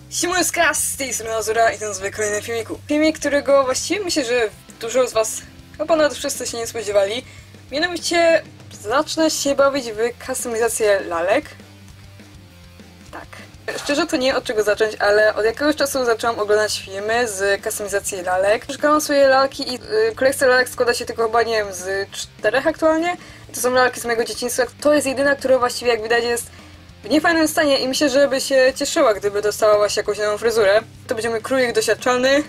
Siemaneczka, z tej strony Azura i ten zwykły kolejny filmiku. Filmik, którego właściwie myślę, że dużo z was, chyba nawet wszyscy się nie spodziewali. Mianowicie zacznę się bawić w kustomizację lalek. Tak. Szczerze to nie od czego zacząć, ale od jakiegoś czasu zaczęłam oglądać filmy z kustomizacji lalek. Szukałam swoje lalki i kolekcja lalek składa się tylko chyba, nie wiem, z 4 aktualnie. To są lalki z mojego dzieciństwa. To jest jedyna, która właściwie, jak widać, jest w niefajnym stanie i myślę, że by się cieszyła, gdyby dostała właśnie jakąś nową fryzurę. To będzie mój królik doświadczalny.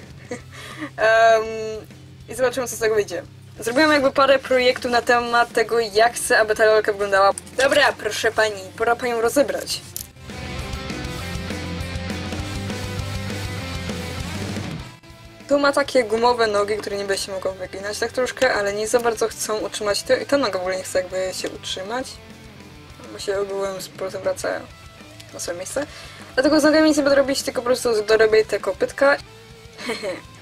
I zobaczymy, co z tego wyjdzie. Zrobiłam jakby parę projektów na temat tego, jak chcę, aby ta lalka wyglądała. Dobra, proszę pani, pora panią rozebrać. Tu ma takie gumowe nogi, które niby się mogą wyginać tak troszkę, ale nie za bardzo chcą utrzymać to i ta noga w ogóle nie chce jakby się utrzymać. Bo się ogółem z powrotem wraca na swoje miejsce. Dlatego z nogami nic nie będę robić, tylko po prostu dorobię te kopytka.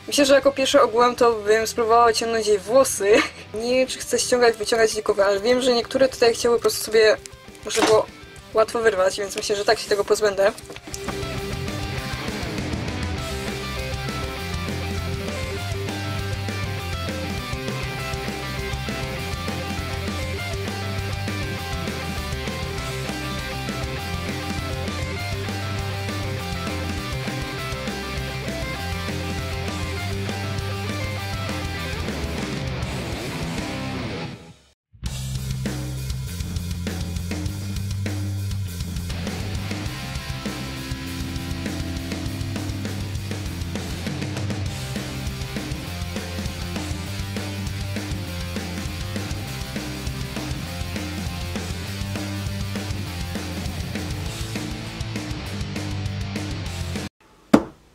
Myślę, że jako pierwsze ogółem to bym spróbowała ciągnąć jej włosy. Nie wiem, czy chcę ściągać, wyciągać dzikowe, ale wiem, że niektóre tutaj chciały po prostu sobie, może było łatwo wyrwać, więc myślę, że tak się tego pozbędę.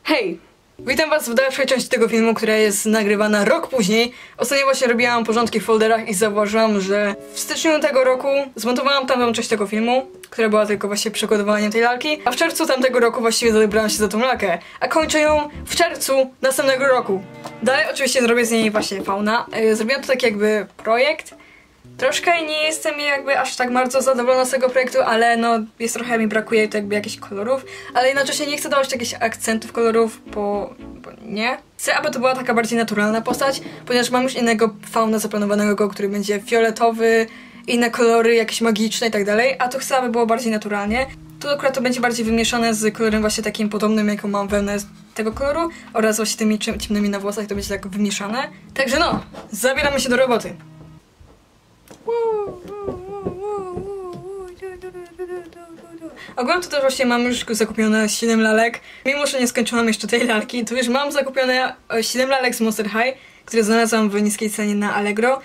Hej! Witam was w dalszej części tego filmu, która jest nagrywana rok później. Ostatnio właśnie robiłam porządki w folderach i zauważyłam, że w styczniu tego roku zmontowałam tamtą część tego filmu, która była tylko właśnie przykładowaniem tej lalki, a w czerwcu tamtego roku właściwie zabrałam się za tą lalkę, a kończę ją w czerwcu następnego roku. Dalej oczywiście zrobię z niej właśnie fauna. Zrobiłam to taki jakby projekt. Troszkę nie jestem jakby aż tak bardzo zadowolona z tego projektu, ale no jest trochę mi brakuje to jakby jakichś kolorów, ale jednocześnie nie chcę dawać jakichś akcentów kolorów, bo nie. Chcę, aby to była taka bardziej naturalna postać, ponieważ mam już innego fauna zaplanowanego, który będzie fioletowy, inne kolory, jakieś magiczne i tak dalej, a tu chcę, aby było bardziej naturalnie. Tu akurat to będzie bardziej wymieszane z kolorem właśnie takim podobnym, jaką mam wełnę z tego koloru oraz właśnie tymi ciemnymi na włosach, to będzie tak wymieszane. Także no, zabieramy się do roboty. Ogólnie to też właśnie mam już zakupione 7 lalek. Mimo że nie skończyłam jeszcze tej lalki, to już mam zakupione 7 lalek z Monster High, które znalazłam w niskiej cenie na Allegro.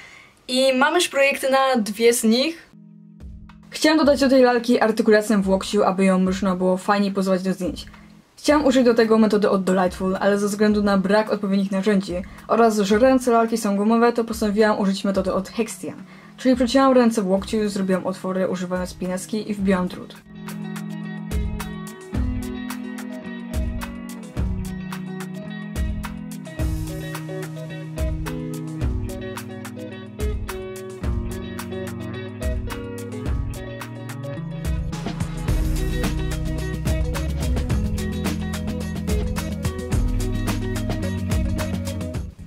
I mam już projekty na 2 z nich. Chciałam dodać do tej lalki artykulację w łokciu, aby ją można było fajniej pozować do zdjęć. Chciałam użyć do tego metody od Delightful, ale ze względu na brak odpowiednich narzędzi oraz że ręce lalki są gumowe, to postanowiłam użyć metody od Hextian. Czyli przecięłam ręce w łokciu, zrobiłam otwory używając pinecki i wbiłam drut.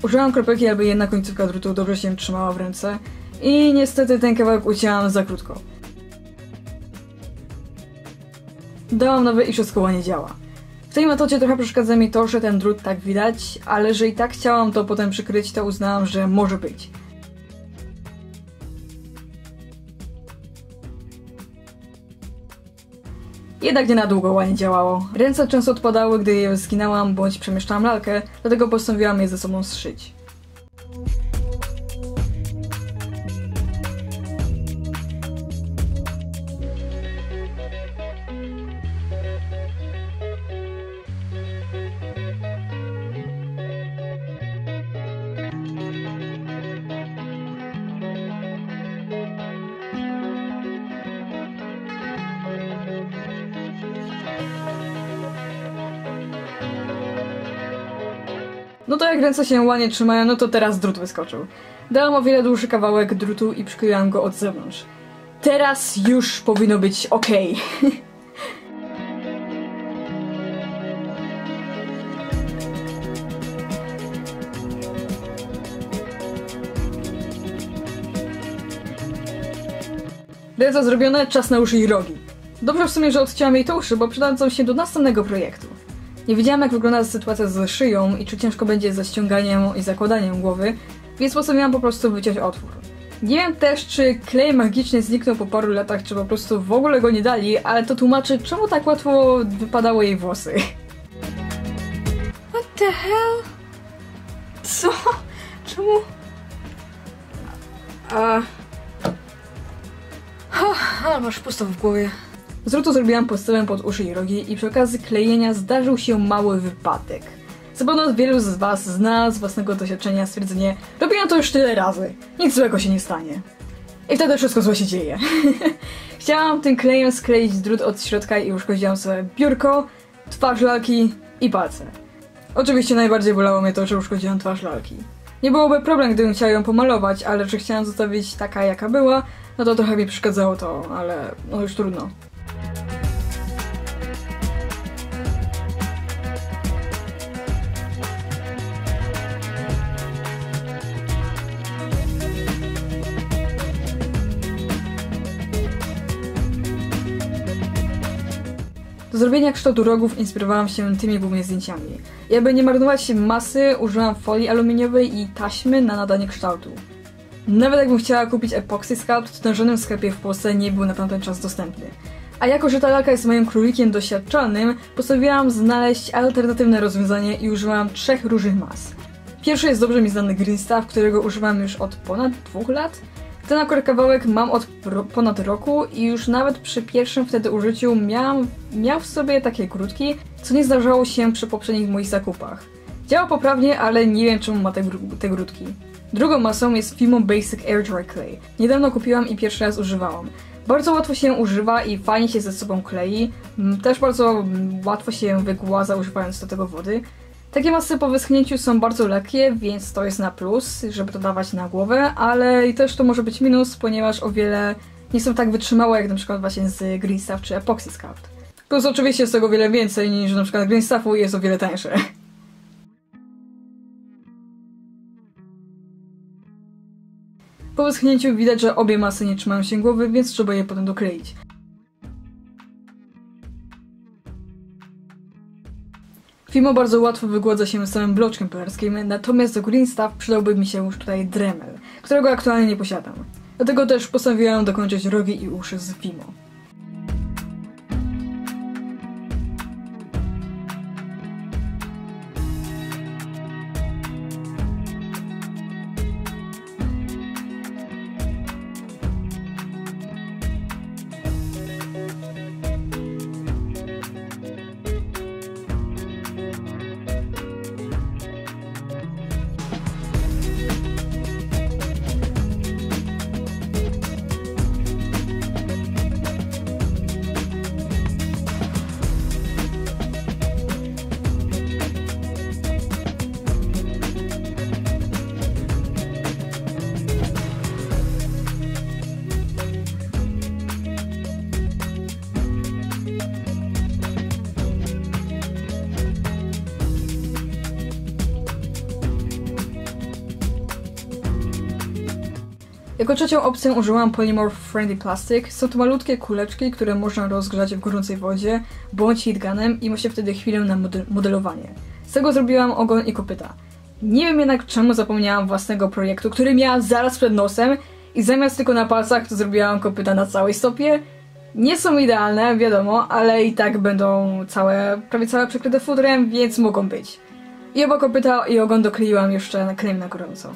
Użyłam kropelki, aby jedna końcówka drutu dobrze się trzymała w ręce i niestety ten kawałek ucięłam za krótko. Dałam nowy i wszystko ładnie działa. W tej metodzie trochę przeszkadza mi to, że ten drut tak widać, ale że i tak chciałam to potem przykryć, to uznałam, że może być. Jednak nie na długo ładnie działało. Ręce często odpadały, gdy je zginęłam bądź przemieszczałam lalkę, dlatego postanowiłam je ze sobą zszyć. No to jak ręce się ładnie trzymają, no to teraz drut wyskoczył. Dałam o wiele dłuższy kawałek drutu i przykleiłam go od zewnątrz. Teraz już powinno być ok. Reza zrobione, czas na uszy i rogi. Dobrze w sumie, że odcięłam jej te uszy, bo przydadzą się do następnego projektu. Nie wiedziałam, jak wygląda sytuacja z szyją i czy ciężko będzie ze ściąganiem i zakładaniem głowy, więc postanowiłam po prostu wyciąć otwór. Nie wiem też, czy klej magiczny zniknął po paru latach, czy po prostu w ogóle go nie dali, ale to tłumaczy, czemu tak łatwo wypadały jej włosy. What the hell? Co? Czemu? Ale masz pusto w głowie. Z rutu zrobiłam podstawę pod uszy i rogi i przy okazji klejenia zdarzył się mały wypadek. Zapewne wielu z was zna z własnego doświadczenia stwierdzenie: robiłam to już tyle razy, nic złego się nie stanie. I wtedy wszystko złe się dzieje. Chciałam tym klejem skleić drut od środka i uszkodziłam sobie biurko, twarz lalki i palce. Oczywiście najbardziej bolało mnie to, że uszkodziłam twarz lalki. Nie byłoby problem, gdybym chciała ją pomalować, ale że chciałam zostawić taka, jaka była, no to trochę mi przeszkadzało to, ale no już trudno. Do zrobienia kształtu rogów inspirowałam się tymi głównie zdjęciami. I aby nie marnować masy, użyłam folii aluminiowej i taśmy na nadanie kształtu. Nawet jakbym chciała kupić Epoxy Sculpt, to na żadnym sklepie w Polsce nie był na tamten czas dostępny. A jako, że ta lalka jest moim królikiem doświadczalnym, postanowiłam znaleźć alternatywne rozwiązanie i użyłam 3 różnych mas. Pierwszy jest dobrze mi znany Green Stuff, którego używam już od ponad 2 lat. Ten akurat kawałek mam od ponad roku i już nawet przy pierwszym wtedy użyciu miał w sobie takie grudki, co nie zdarzało się przy poprzednich moich zakupach. Działa poprawnie, ale nie wiem, czemu ma te grudki. Drugą masą jest Fimo Basic Air Dry Clay. Niedawno kupiłam i pierwszy raz używałam. Bardzo łatwo się używa i fajnie się ze sobą klei. Też bardzo łatwo się wygładza używając do tego wody. Takie masy po wyschnięciu są bardzo lekkie, więc to jest na plus, żeby to dawać na głowę, ale i też to może być minus, ponieważ o wiele nie są tak wytrzymałe jak na przykład właśnie z Green Stuff czy Epoxy Sculpt. Plus oczywiście jest tego o wiele więcej niż na przykład Green Stuffu i jest o wiele tańsze. Po wyschnięciu widać, że obie masy nie trzymają się głowy, więc trzeba je potem dokleić. Fimo bardzo łatwo wygładza się samym bloczkiem pilarskim, natomiast do Green Stuff przydałby mi się już tutaj Dremel, którego aktualnie nie posiadam. Dlatego też postanowiłam dokończyć rogi i uszy z Fimo. Jako trzecią opcję użyłam Polymorph Friendly Plastic. Są to malutkie kuleczki, które można rozgrzać w gorącej wodzie bądź heatgunem i ma się wtedy chwilę na modelowanie. Z tego zrobiłam ogon i kopyta. Nie wiem jednak czemu zapomniałam własnego projektu, który miałam zaraz przed nosem i zamiast tylko na palcach to zrobiłam kopyta na całej stopie. Nie są idealne, wiadomo, ale i tak będą prawie całe przykryte fudrem, więc mogą być. I oba kopyta i ogon dokleiłam jeszcze na klejm na gorąco.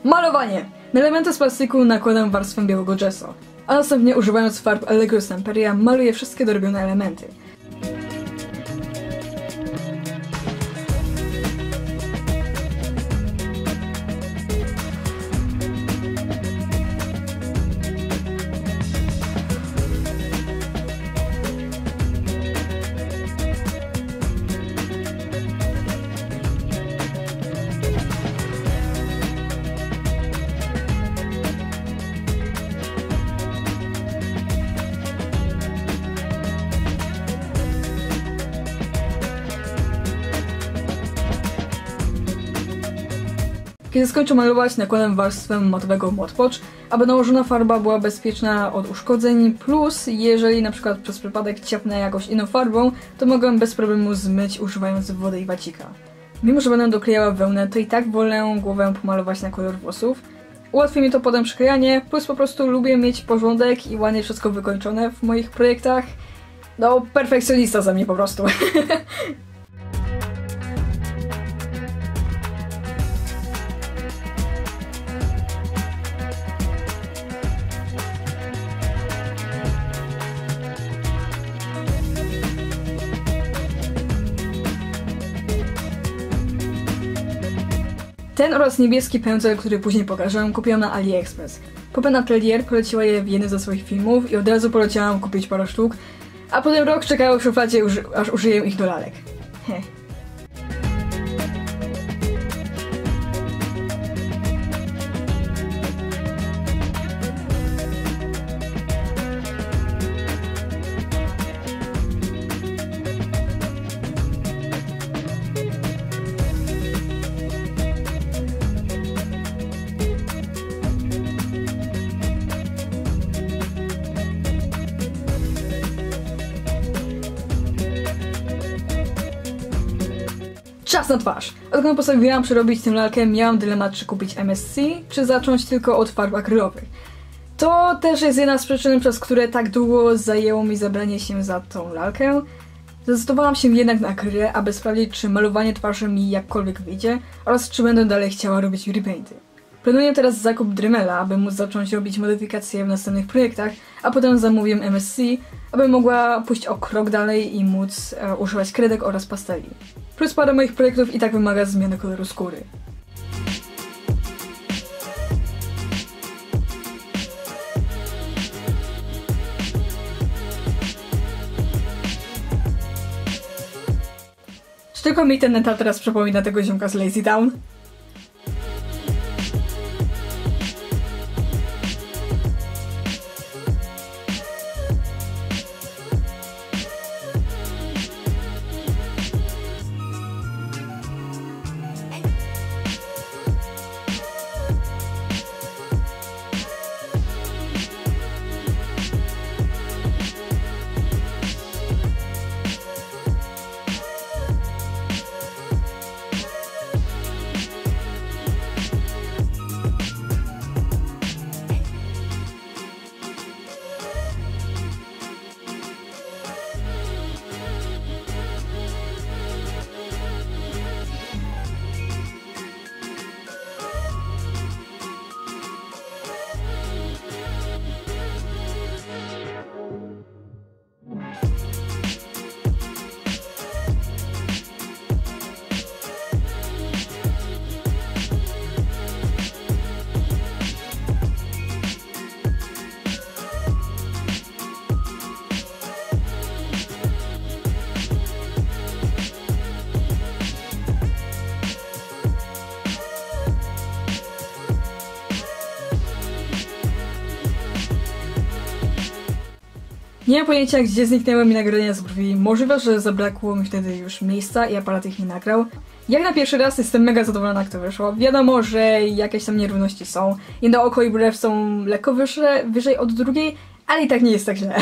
Malowanie! Na elementy z plastiku nakładam warstwę białego gesso, a następnie używając farb Allegro Stamperia maluję wszystkie dorobione elementy. Kiedy skończę malować, nakładam warstwę matowego Mod Podge, aby nałożona farba była bezpieczna od uszkodzeń, plus jeżeli na przykład przez przypadek ciapnę jakąś inną farbą, to mogę bez problemu zmyć używając wody i wacika. Mimo że będę doklejała wełnę, to i tak wolę głowę pomalować na kolor włosów. Ułatwi mi to potem przyklejanie, plus po prostu lubię mieć porządek i ładnie wszystko wykończone w moich projektach. No, perfekcjonista za mnie po prostu. Ten oraz niebieski pędzel, który później pokażę, kupiłam na AliExpress. Popen Atelier poleciła je w jednym ze swoich filmów i od razu poleciałam kupić parę sztuk, a potem rok czekały w szufladzie, aż użyję ich do lalek. Heh. Czas na twarz! Odkąd postanowiłam przerobić tę lalkę, miałam dylemat, czy kupić MSC, czy zacząć tylko od farb akrylowych. To też jest jedna z przyczyn, przez które tak długo zajęło mi zabranie się za tą lalkę. Zdecydowałam się jednak na akrylę, aby sprawdzić, czy malowanie twarzy mi jakkolwiek wyjdzie oraz czy będę dalej chciała robić repainty. Planuję teraz zakup Dremela, aby móc zacząć robić modyfikacje w następnych projektach, a potem zamówię MSC, aby mogła pójść o krok dalej i móc używać kredek oraz pasteli. Plus parę moich projektów i tak wymaga zmiany koloru skóry. Czy tylko mi ten etat teraz przypomina tego ziomka z Lazy Town? Nie mam pojęcia, gdzie zniknęły mi nagrania z brwi. Możliwe, że zabrakło mi wtedy już miejsca i aparat ich nie nagrał. Jak na pierwszy raz jestem mega zadowolona, jak to wyszło. Wiadomo, że jakieś tam nierówności są. Jedno oko i brew są lekko wyżej od drugiej, ale i tak nie jest tak źle.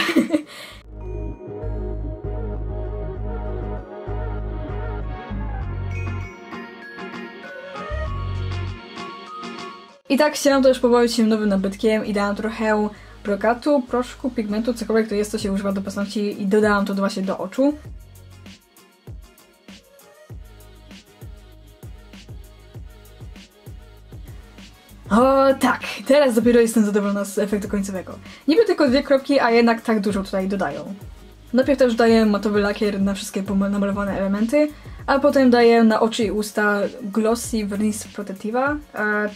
I tak chciałam też pobawić się nowym nabytkiem i dałam trochę brokatu, proszku, pigmentu, cokolwiek to jest, co się używa do paznokci i dodałam to właśnie do oczu. O tak, teraz dopiero jestem zadowolona z efektu końcowego. Niby tylko 2 kropki, a jednak tak dużo tutaj dodają. Najpierw też daję matowy lakier na wszystkie namalowane elementy, a potem daję na oczy i usta Glossy Vernice Protectiva.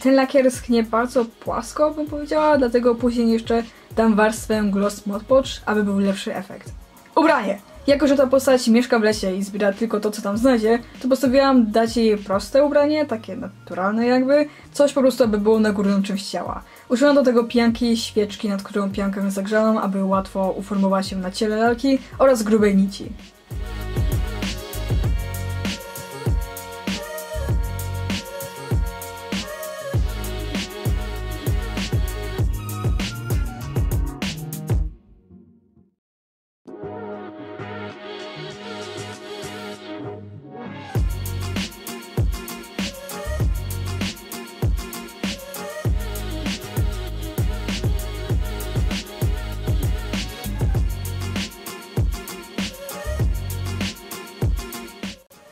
Ten lakier schnie bardzo płasko, bym powiedziała, dlatego później jeszcze dam warstwę Gloss Mod Podge, aby był lepszy efekt. Ubranie! Jako że ta postać mieszka w lesie i zbiera tylko to, co tam znajdzie, to postanowiłam dać jej proste ubranie, takie naturalne jakby, coś po prostu, aby było na górną część ciała. Użyłam do tego pianki, świeczki, nad którą piankę zagrzałam, aby łatwo uformowała się na ciele lalki oraz grubej nici.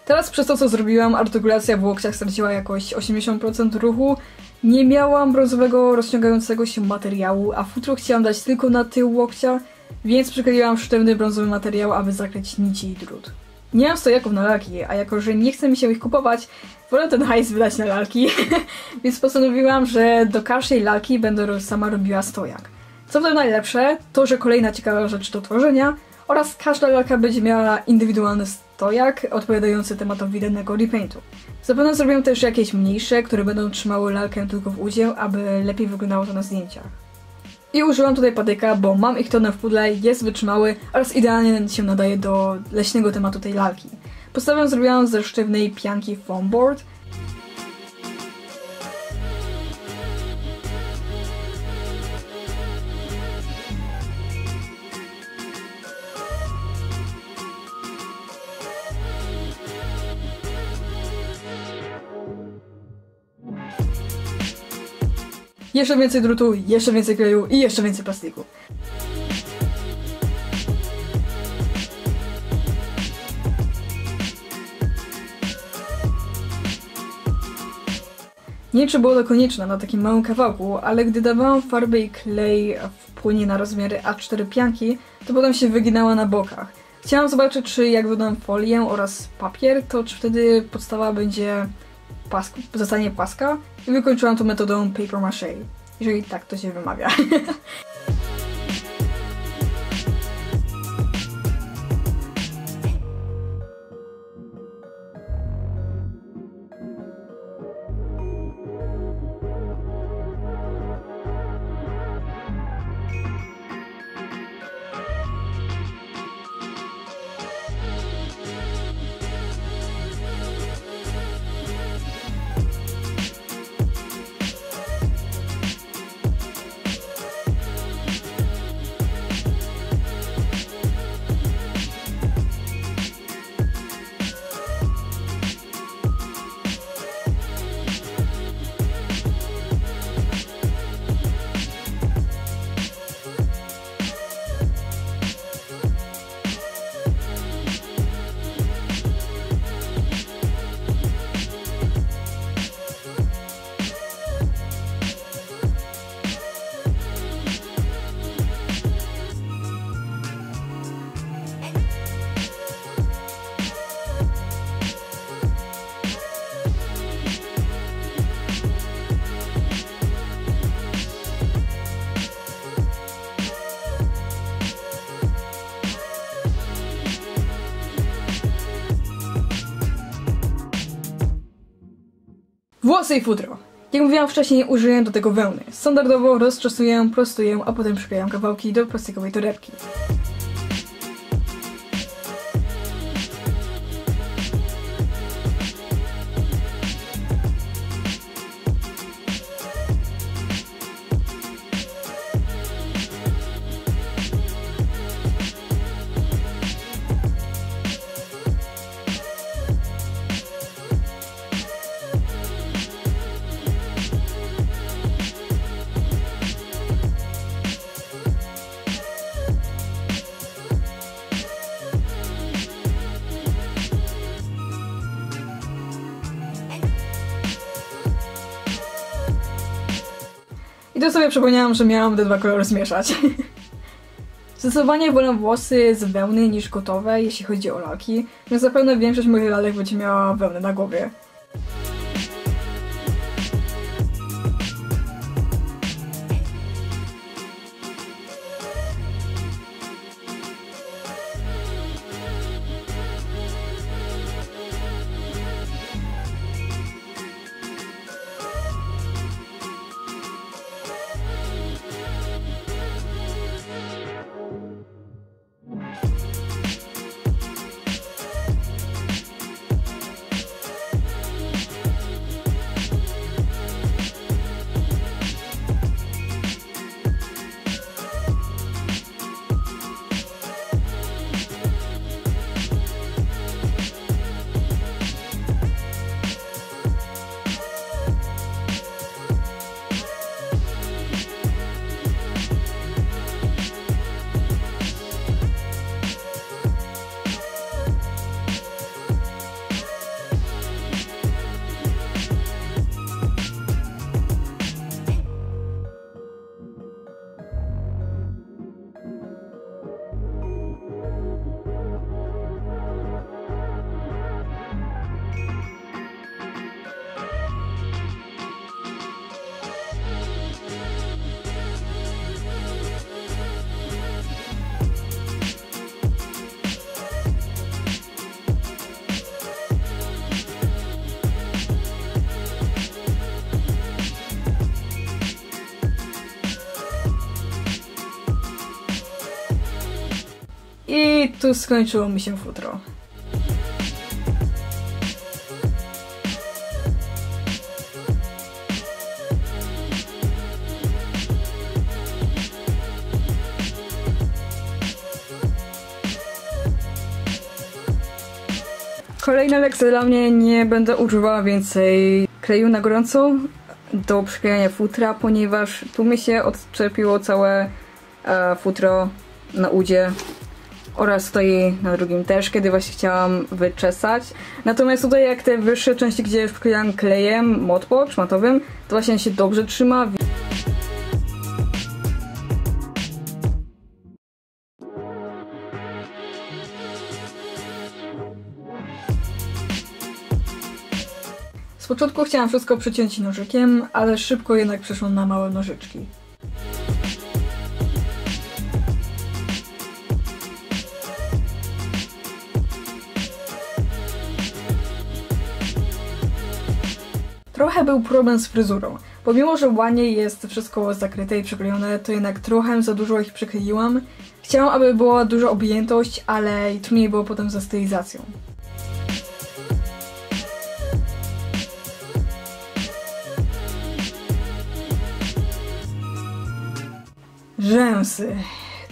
Teraz przez to, co zrobiłam, artykulacja w łokciach straciła jakoś 80% ruchu. Nie miałam brązowego, rozciągającego się materiału, a futro chciałam dać tylko na tył łokcia, więc przykleiłam sztywny brązowy materiał, aby zakryć nici i drut. Nie mam stojaków na lalki, a jako, że nie chce mi się ich kupować, wolę ten hajs wydać na lalki, więc postanowiłam, że do każdej lalki będę sama robiła stojak. Co w tym najlepsze, to że kolejna ciekawa rzecz do tworzenia oraz każda lalka będzie miała indywidualny stojak odpowiadający tematowi danego repaintu. Zapewne zrobię też jakieś mniejsze, które będą trzymały lalkę tylko w udzie, aby lepiej wyglądało to na zdjęciach. I użyłam tutaj patyka, bo mam ich tonę w pudle, jest wytrzymały oraz idealnie się nadaje do leśnego tematu tej lalki. Podstawę zrobiłam ze sztywnej pianki foam board. Jeszcze więcej drutu, jeszcze więcej kleju i jeszcze więcej plastiku. Nie wiem, czy było to konieczne na takim małym kawałku, ale gdy dawałam farbę i klej w płynie na rozmiary A4 pianki, to potem się wyginała na bokach. Chciałam zobaczyć, czy jak dodam folię oraz papier, to czy wtedy podstawa będzie zostanie płaska i wykończyłam to metodą papier mache, jeżeli tak to się wymawia. Włosy i futro. Jak mówiłam wcześniej, użyję do tego wełny. Standardowo rozczesuję, prostuję, a potem przyklejam kawałki do plastikowej torebki. I to sobie przypomniałam, że miałam te dwa kolory zmieszać. Zdecydowanie wolę włosy z wełny niż gotowe, jeśli chodzi o lalki, więc zapewne większość moich lalek będzie miała wełnę na głowie. tu skończyło mi się futro. Kolejna lekcja dla mnie, nie będę używała więcej kleju na gorąco do przyklejania futra, ponieważ tu mi się odczepiło całe futro na udzie oraz tutaj na drugim też, kiedy właśnie chciałam wyczesać. Natomiast tutaj jak te wyższe części, gdzie już przyklejam klejem szmatowym, to właśnie się dobrze trzyma. Z początku chciałam wszystko przeciąć nożykiem, ale szybko jednak przeszłam na małe nożyczki. Trochę był problem z fryzurą. Pomimo, że ładnie jest wszystko zakryte i przyklejone, to jednak trochę za dużo ich przykleiłam. Chciałam, aby była duża objętość, ale trudniej było potem ze stylizacją. Rzęsy.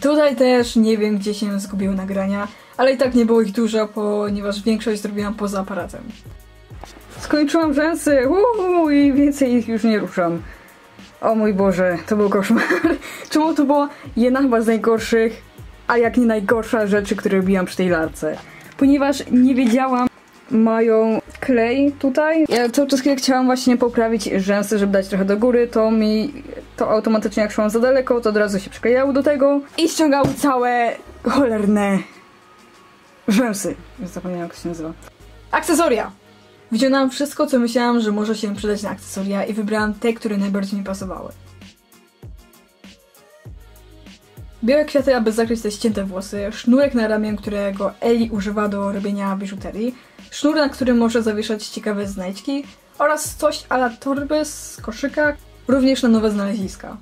Tutaj też nie wiem, gdzie się zgubiły nagrania, ale i tak nie było ich dużo, ponieważ większość zrobiłam poza aparatem. Skończyłam rzęsy i więcej ich już nie ruszam. O mój Boże, to był koszmar. Czemu to była jedna chyba z najgorszych, a jak nie najgorsza rzeczy, które robiłam przy tej lalce. Ponieważ nie wiedziałam, mają klej tutaj. Ja cały czas chciałam właśnie poprawić rzęsy, żeby dać trochę do góry, to automatycznie jak szłam za daleko, to od razu się przyklejało do tego i ściągało całe cholerne rzęsy. Zapomniałam, jak to się nazywa. Akcesoria! Wyciągnęłam wszystko, co myślałam, że może się przydać na akcesoria i wybrałam te, które najbardziej mi pasowały. Białe kwiaty, aby zakryć te ścięte włosy, sznurek na ramię, którego Ellie używa do robienia biżuterii, sznur, na którym może zawieszać ciekawe znajdźki oraz coś a la torby z koszyka, również na nowe znaleziska.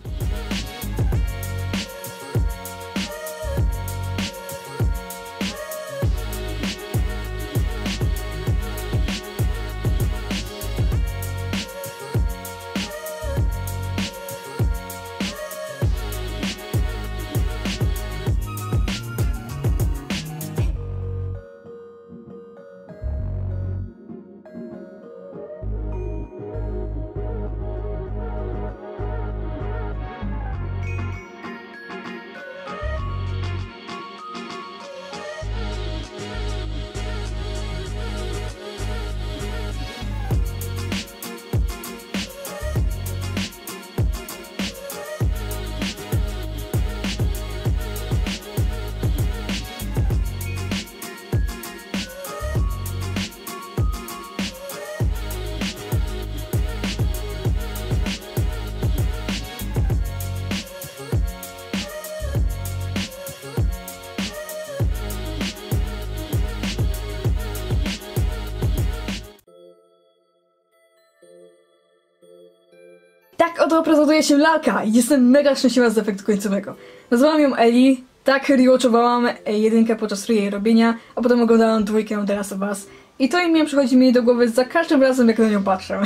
Tak oto prezentuje się lalka i jestem mega szczęśliwa z efektu końcowego. Nazwałam ją Ellie, tak rewatchowałam jedynkę podczas jej robienia, a potem oglądałam dwójkę The Last of Us i to imię przychodzi mi do głowy za każdym razem, jak na nią patrzę.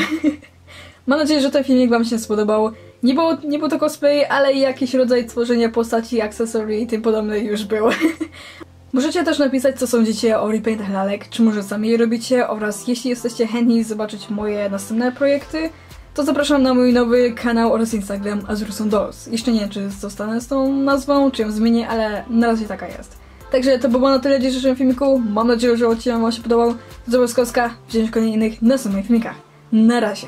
Mam nadzieję, że ten filmik wam się spodobał. Nie był to cosplay, ale jakiś rodzaj tworzenia postaci, akcesorii i tym podobne już był. Możecie też napisać, co sądzicie o repaintach lalek, czy może sami je robicie oraz jeśli jesteście chętni zobaczyć moje następne projekty, to zapraszam na mój nowy kanał oraz Instagram Azurson Dolls. Jeszcze nie wiem, czy zostanę z tą nazwą, czy ją zmienię, ale na razie taka jest. Także to było na tyle w dzisiejszym filmiku. Mam nadzieję, że odcinek wam się podobał. Do zobaczenia w kolejnych następnych filmikach. Na razie.